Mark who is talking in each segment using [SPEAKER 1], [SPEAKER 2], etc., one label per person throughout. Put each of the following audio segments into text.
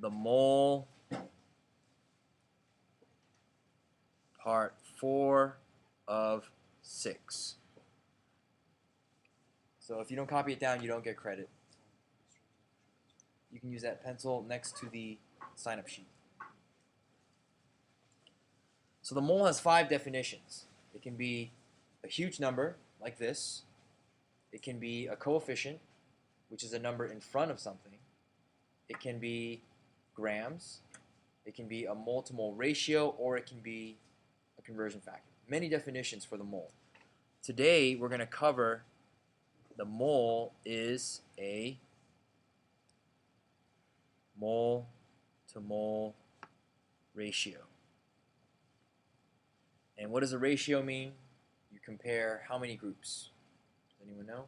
[SPEAKER 1] the mole, part 4 of 6. So if you don't copy it down, you don't get credit. You can use that pencil next to the sign-up sheet. So the mole has 5 definitions. It can be a huge number, like this. It can be a coefficient, which is a number in front of something. It can be grams. It can be a mole-to-mole ratio, or it can be a conversion factor. Many definitions for the mole. Today, we're going to cover the mole is a mole-to-mole ratio. And what does a ratio mean? You compare how many groups? Does anyone know?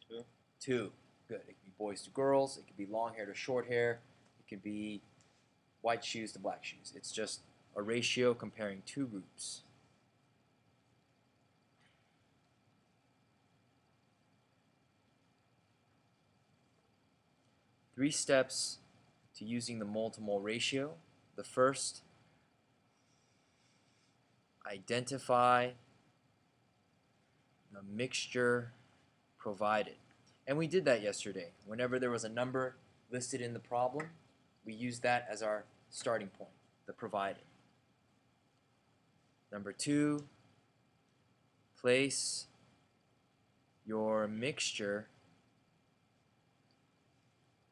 [SPEAKER 2] 2.
[SPEAKER 1] 2. Good. It could be boys to girls. It could be long hair to short hair. It could be white shoes to black shoes. It's just a ratio comparing 2 groups. Three steps to using the mole-to-mole ratio. The first, identify the mixture provided. And we did that yesterday. Whenever there was a number listed in the problem, we used that as our starting point, the provided. Number 2, place your mixture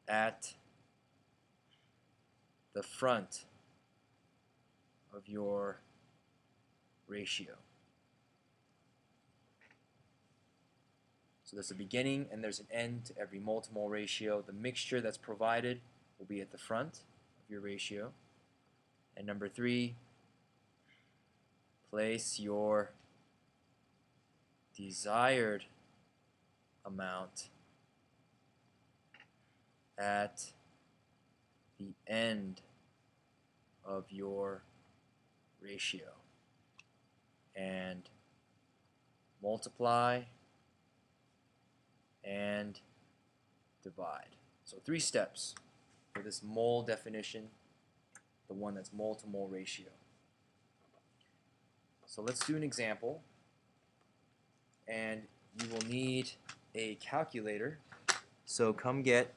[SPEAKER 1] at the front of your ratio. So there's a beginning and there's an end to every mole-to-mole ratio. The mixture that's provided will be at the front of your ratio. And number 3, place your desired amount at the end of your ratio and multiply and divide. So 3 steps for this mole definition, the one that's mole-to-mole ratio. So let's do an example, and you will need a calculator. So come get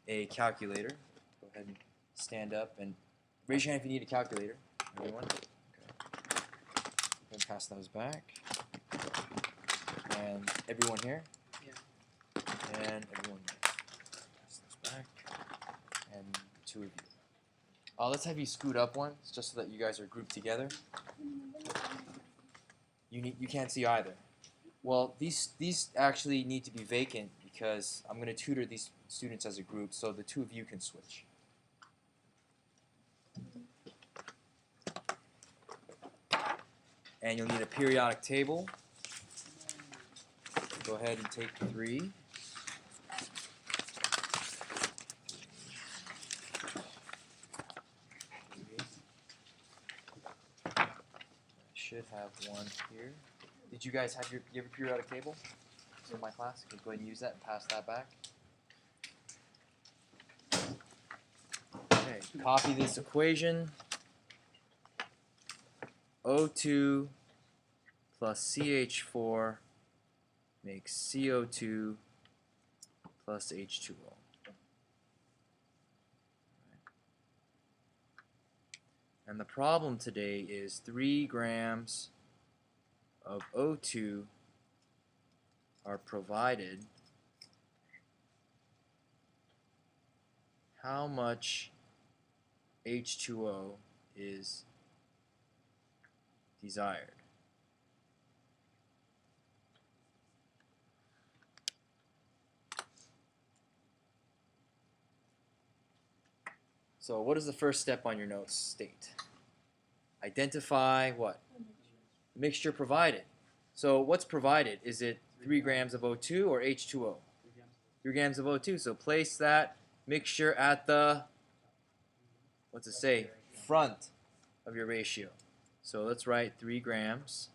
[SPEAKER 1] a calculator. Go ahead and stand up and raise your hand if you need a calculator. Everyone? Okay. Go pass those back. And everyone here? Yeah. And everyone here. Pass those back. And 2 of you. Let's have you scoot up one, just so that you guys are grouped together. You can't see either. Well, these actually need to be vacant because I'm going to tutor these students as a group, so the 2 of you can switch. And you'll need a periodic table. Go ahead and take 3. I should have one here. Did you guys have you have a periodic table for my class? Okay, go ahead and use that and pass that back. Okay, copy this equation. O2 plus CH4 makes CO2 plus H2O. And the problem today is 3 grams of O2 are provided. How much H2O is desired? So what does the first step on your notes state? Identify what? Mixture provided. So what's provided? Is it 3 grams of O2 or H2O? 3 grams of O2. So place that mixture at the, what's it say? Front of your ratio. So let's write 3 grams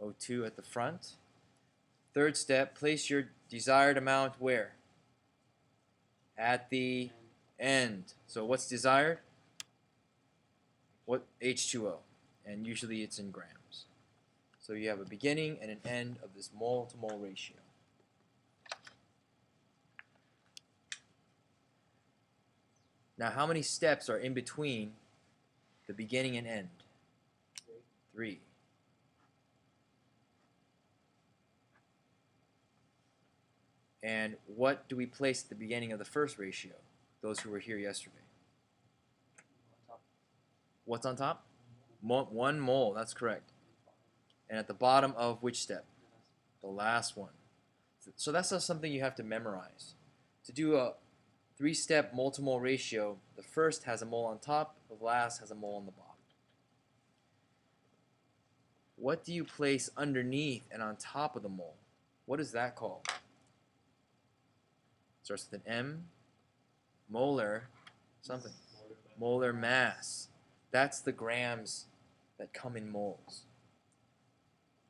[SPEAKER 1] O2 at the front. Third step, place your desired amount where? At the end. So what's desired? What? H2O. And usually it's in grams. So you have a beginning and an end of this mole-to-mole ratio. Now, how many steps are in between the beginning and end? 3. And what do we place at the beginning of the first ratio? Those who were here yesterday. What's on top? 1 mole, that's correct. And at the bottom of which step? The last one. So that's not something you have to memorize. To do a 3-step mole-to-mole ratio, the first has a mole on top, the last has a mole on the bottom. What do you place underneath and on top of the mole? What is that called? Starts with an M. Molar something. Molar mass. That's the grams that come in moles.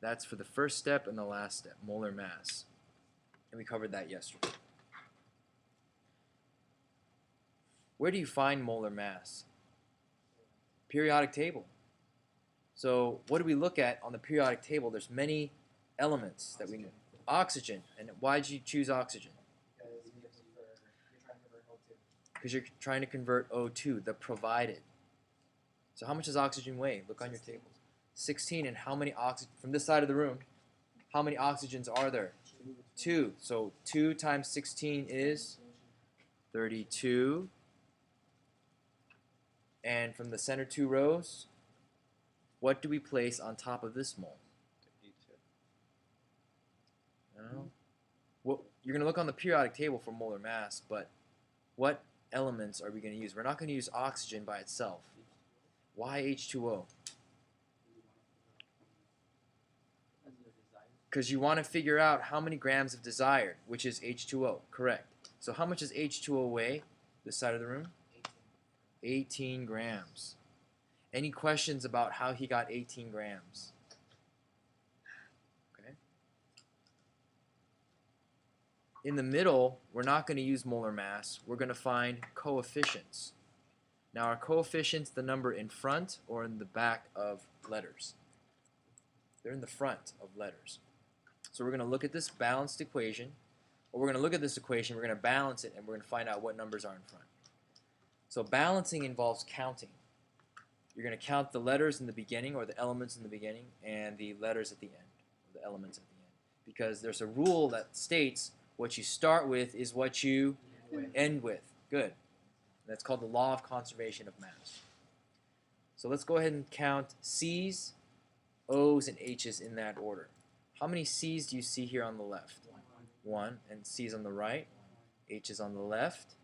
[SPEAKER 1] That's for the first step and the last step, molar mass. And we covered that yesterday. Where do you find molar mass? Periodic table. So what do we look at on the periodic table? There's many elements that we know. Oxygen. And why did you choose oxygen? Because you're trying to convert O2, the provided. So how much does oxygen weigh? Look on your tables. 16. And how many oxygen, from this side of the room, how many oxygens are there? 2. So 2 times 16 is 32. And from the center 2 rows, what do we place on top of this mole? No. Well, you're going to look on the periodic table for molar mass, but what elements are we going to use? We're not going to use oxygen by itself. Why H2O? Because you want to figure out how many grams of desired, which is H2O. Correct. So how much does H2O weigh, this side of the room? 18 grams. Any questions about how he got 18 grams? Okay. In the middle, we're not going to use molar mass. We're going to find coefficients. Now, are coefficients the number in front or in the back of letters? They're in the front of letters. So we're going to look at this balanced equation, or we're going to look at this equation, we're going to balance it, and we're going to find out what numbers are in front. So balancing involves counting. You're going to count the letters in the beginning, or the elements in the beginning, and the letters at the end, or the elements at the end. Because there's a rule that states what you start with is what you end with. Good. That's called the law of conservation of mass. So let's go ahead and count C's, O's, and H's in that order. How many C's do you see here on the left? 1. And C's on the right. H is on the left.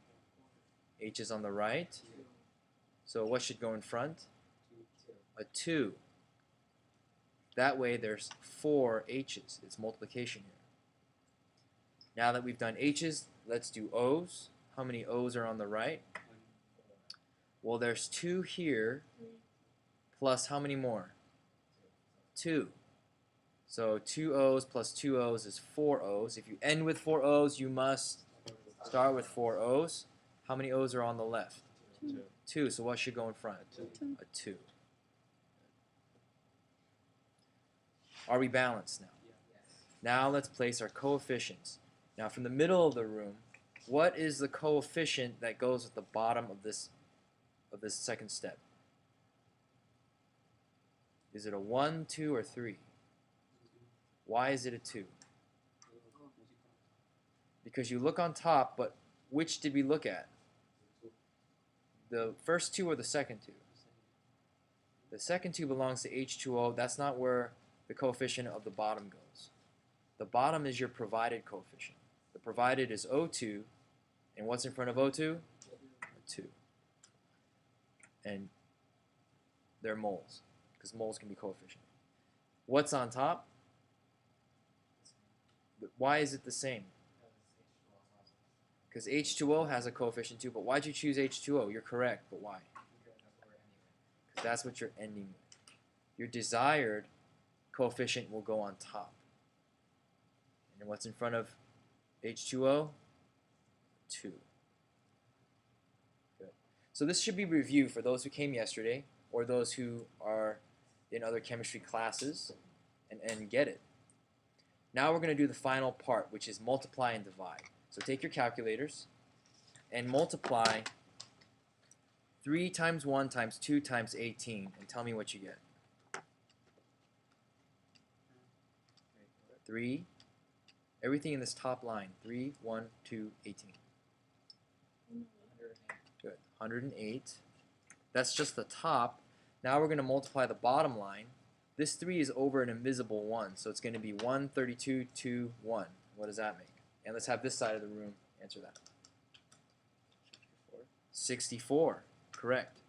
[SPEAKER 1] H is on the right. So what should go in front? A 2. That way there's 4 H's. It's multiplication here. Now that we've done H's, let's do O's. How many O's are on the right? Well, there's 2 here, plus how many more? 2. So 2 O's plus 2 O's is 4 O's. If you end with 4 O's, you must start with 4 O's. How many O's are on the left? 2. So what should go in front? A 2. Are we balanced now? Now let's place our coefficients. Now from the middle of the room, what is the coefficient that goes at the bottom of this second step? Is it a 1, 2, or 3? Why is it a 2? Because you look on top, but which did we look at? The first 2 or the second 2? The second 2 belongs to H2O. That's not where the coefficient of the bottom goes. The bottom is your provided coefficient. The provided is O2, and what's in front of O2? A 2. And they're moles, because moles can be coefficient. What's on top? Why is it the same? Because H2O has a coefficient too, but why'd you choose H2O? You're correct, but why? Because that's what you're ending with. Your desired coefficient will go on top. And what's in front of H2O? 2. So this should be review for those who came yesterday or those who are in other chemistry classes and get it. Now we're going to do the final part, which is multiply and divide. So take your calculators and multiply 3 times 1 times 2 times 18 and tell me what you get. 3, everything in this top line, 3, 1, 2, 18. Good, 108. That's just the top. Now we're going to multiply the bottom line. This 3 is over an invisible 1, so it's going to be 1, 32, 2, 1. What does that make? And let's have this side of the room answer that. 64. Correct.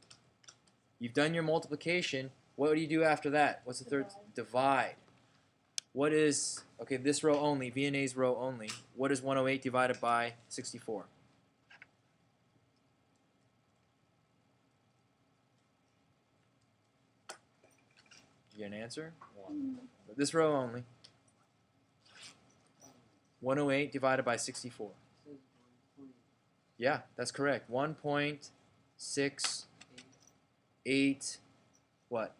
[SPEAKER 1] You've done your multiplication. What do you do after that? What's the third? Divide. What is, okay, this row only, V&A's row only. What is 108 divided by 64? Did you get an answer? 1. This row only. 108 divided by 64. Yeah, that's correct. 1.68, what?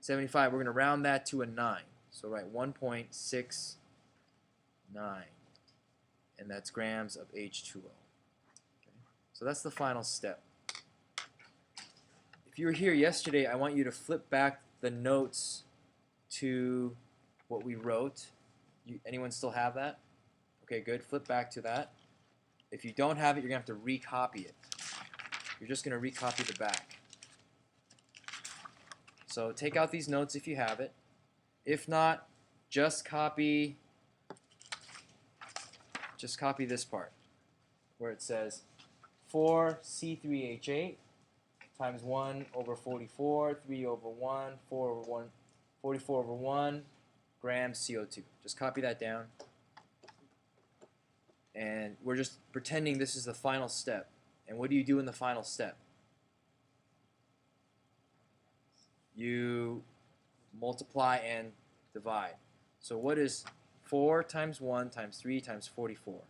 [SPEAKER 1] 75. We're going to round that to a 9. So write 1.69. And that's grams of H2O. Okay. So that's the final step. If you were here yesterday, I want you to flip back the notes to what we wrote. Anyone still have that? Okay, good. Flip back to that. If you don't have it, you're going to have to recopy it. You're just going to recopy the back. So take out these notes if you have it. If not, just copy this part where it says 4C3H8 times 1 over 44, 3 over 1, 4 over 1, 44 over 1 grams CO2. Just copy that down. And we're just pretending this is the final step. And what do you do in the final step? You multiply and divide. So what is 4 times 1 times 3 times 44?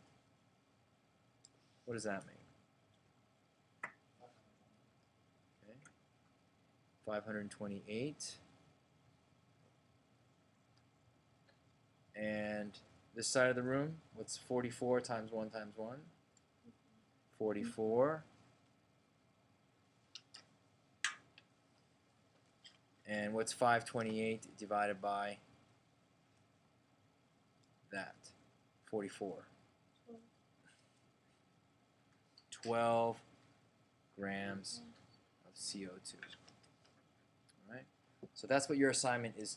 [SPEAKER 1] What does that make? Okay. 528. And this side of the room, what's 44 times 1 times 1? 44. And what's 528 divided by that? 44. 12 grams of CO2. All right? So that's what your assignment is